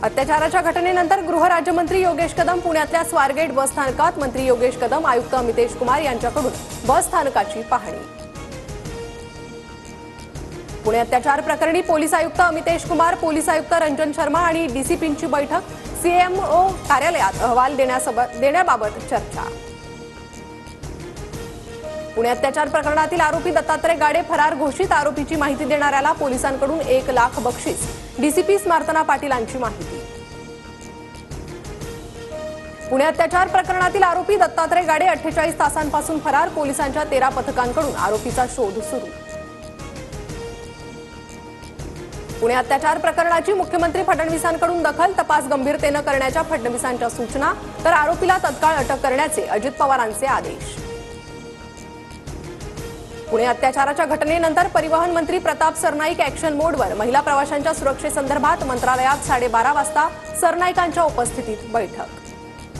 अत्याचाराच्या घटनेनंतर गृहराज्यमंत्री योगेश कदम पुण्यातल्या स्वारगेट बस स्थानकात मंत्री योगेश कदम आयुक्त अमितेश कुमार यांच्याकडून बस स्थानकाची पाहणी। पुणे अत्याचार प्रकरणी पोलीस आयुक्त अमितेश कुमार, पोलीस आयुक्त रंजन शर्मा आणि डीसीपींची बैठक, सीएमओ कार्यालयात अहवाल देण्याबाबत चर्चा। पुणे अत्याचार प्रकरणातील आरोपी दत्तात्रय गाडे फरार घोषित, आरोपीची माहिती देणाऱ्याला पोलिसांकडून 1 लाख बक्षीस, डीसीपी स्मार्तना पाटीलांची माहिती। पुणे अत्याचार प्रकरणातील आरोपी दत्तात्रय गाडे 48 तासांपासून फरार, पोलिसांच्या 13 पथकांकडून आरोपीचा शोध सुरू। पुणे अत्याचार प्रकरणाची मुख्यमंत्री फडणवीसांकडून दखल, तपास गंभीरतेने करण्याच्या फडणवीसांच्या सूचना, तर आरोपीला तत्काळ अटक करण्याचे अजित पवारांचे आदेश। पुणे अत्याचाराच्या घटनेनंतर परिवहन मंत्री प्रताप सरनाईक ॲक्शन मोडवर, महिला प्रवाशांच्या सुरक्षेसंदर्भात मंत्रालयात 12:30 वाजता सरनाईकांच्या उपस्थितीत बैठक।